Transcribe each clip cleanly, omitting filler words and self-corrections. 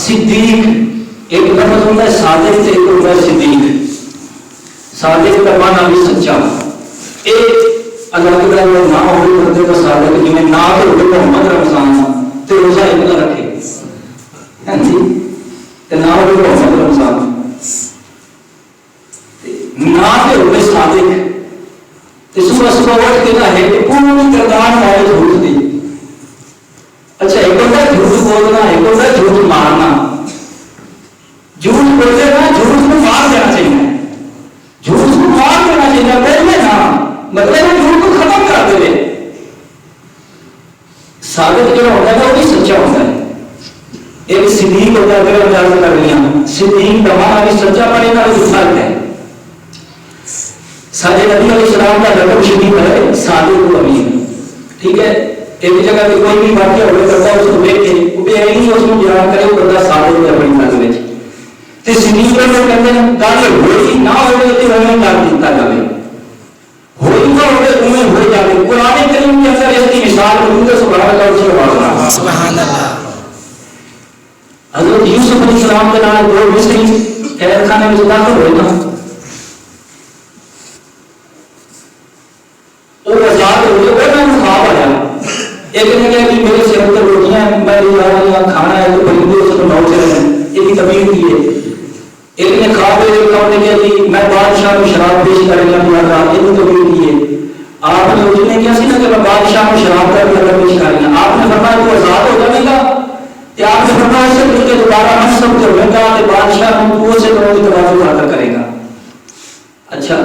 صدیق ایک لفظ ہوتا ہے صادق سے ایک ہوتا ہے صدیق. صادق کا معنی بھی سچا. ایک اللہ کے بارے میں نہ ہوئے بندے کا صادق جی میں نہ تو ہوئے محمد رمضان تو روزہ ایک نہ رکھے ہاں جی تو نہ ہوئے محمد رمضان نہ تو ہوئے صادق تو صبح صبح اٹھ کے نہ ہے کہ پوری کردار ہے جھوٹ دی. اچھا ایک ہوتا ہے جھوٹ بولنا ایک ہوتا ہے جھوٹ مارنا. جھوٹ بولتے نا جھوٹ کو مار دینا چاہیے. جھوٹ کو مار دینا چاہیے پہلے نا مطلب جھوٹ کو ختم کر دے. صادق جو ہوتا ہے وہ بھی سچا ہوتا ہے. ایک صدیق ہوتا ہے اگر اندازہ کر لیا صدیق دماغ بھی سچا پڑے گا وہ فرق ہے. سارے نبی علیہ السلام کا لقب شدید ہے صادق الامین. ٹھیک ہے ایک جگہ پہ کوئی بھی واقعہ ہوئے کرتا ہے اس کو دیکھ کے وہ بھی نہیں اس کو جان کرے وہ بندہ صادق ہے اپنی بات میں. تے صدیق کو کہتے ہیں گل ہوئی نہ ہوئے تے انہیں کر دیتا جائے ہوئی نہ ہوئے انہیں ہو جائے. قرآن کریم کے اندر اس کی مثال موجود ہے. سبحان اللہ سبحان اللہ. حضرت یوسف علیہ السلام کے نام دو مصری قید خانے میں داخل ہوئے نا وہ آزاد ہوئے وہ میں خواب آیا. ایک نے کہا کہ میرے سر پر روٹیاں میں کھانا ہے تو پرندے اس کو نوچ رہے ہیں یہ بھی طبیعت کی ہے. ایک نے خواب دیکھا انہوں نے کہا کہ میں بادشاہ کو شراب پیش کرنے لگا یہ بھی طبیعت کی ہے. آپ نے اس نے کیا سی نا کہ میں بادشاہ کو شراب کا بھی اگر پیش کریں گا. آپ نے فرمایا تو آزاد ہو جائے گا کہ آپ نے فرمایا سے مل کے دوبارہ ہم سب جو ہوگا کہ بادشاہ ہم کو سے بہت توازن ادا کرے گا. اچھا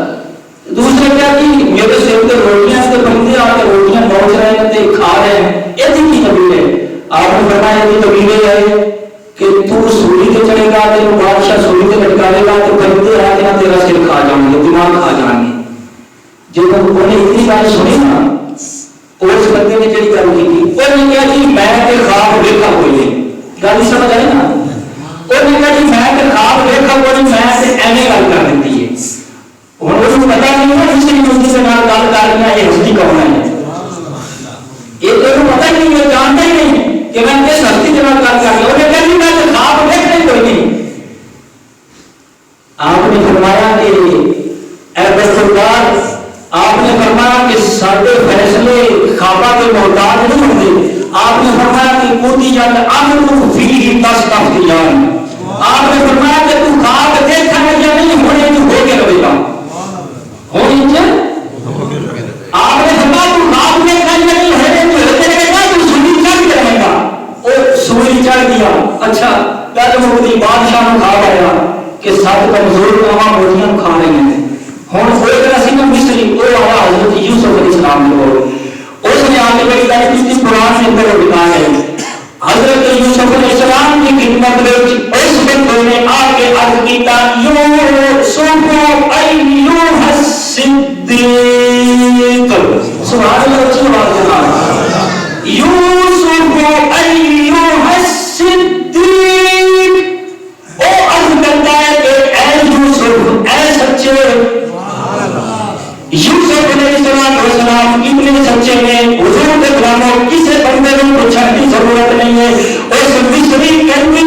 دوسرے کیا کہ میرے سر پہ روٹیاں سے پرندے آ کے روٹیاں نوچ رہے ہیں تے کھا رہے ہیں یہ کی طبیعت ہے. آپ نے فرمایا یہ طبیعت ہے کہ تو سولی پہ چڑھے گا تو بادشاہ سولی پہ لٹکائے گا تو پرندے آ کے تیرا سر کھا جائیں گے دماغ کھا جائیں گے. جب انہوں نے اتنی بات سنی نا اس بندے نے جڑی گل کی انہوں نے کہا جی میں تے خواب دیکھا کوئی نہیں. گل سمجھ آئی نا. انہوں نے کہا جی میں تے خواب دیکھا کوئی نہیں میں تے ایویں گل کر دیتی ہے. ہوں اس کو پتا نہیں ہے اس لیے اس کے نال گل کر رہی ہے یہ ہستی کون ہے. یہ تو پتا ہی نہیں ہے جانتا ہی نہیں کہ میں کس ہستی کے نال گل کر رہی ہوں. انہوں نے کہا جی میں تے خواب دیکھا ہی کوئی نہیں. آپ نے فرمایا کہ اے بردار آپ نے فرمایا کہ سارے فیصلے خوابہ کے محتاج نہیں ہوتے. آپ نے فرمایا کہ کوتی جان امر فیہ تستفتیان. آپ نے فرمایا کہ تو خواب دیکھا ہے یا نہیں ہونے تو ہو کے رہے گا ہونی چاہیے. آپ نے فرمایا تو خواب دیکھا یا نہیں ہونے تو ہوتے رہے گا تو سولی چڑھ کے رہے گا. وہ سولی چڑھ گیا. اچھا پہلے مقدی بادشاہ نے خواب آیا کہ سب کمزور قوم روٹیاں کھا رہے ہیں. ہوں وہ ایک رسی نا مصری وہ آیا حضرت یوسف علیہ السلام کو اس نے آگے بڑی تعریف کی قرآن سے اندر بتا ہے. حضرت یوسف علیہ السلام کی خدمت میں اس وقت نے آ کے عرض کیتا یوسف ایھا الصدیق. سبحان اللہ سبحان اللہ. یوسف ایھا الصدیق او عرض کرتا ہے کہ اے یوسف اے سچے یوسف علیہ السلام اتنے سچے ہیں حضور کے کلاموں کسی بندے کو پوچھنے کی ضرورت نہیں ہے. اس مصری کہتے ہیں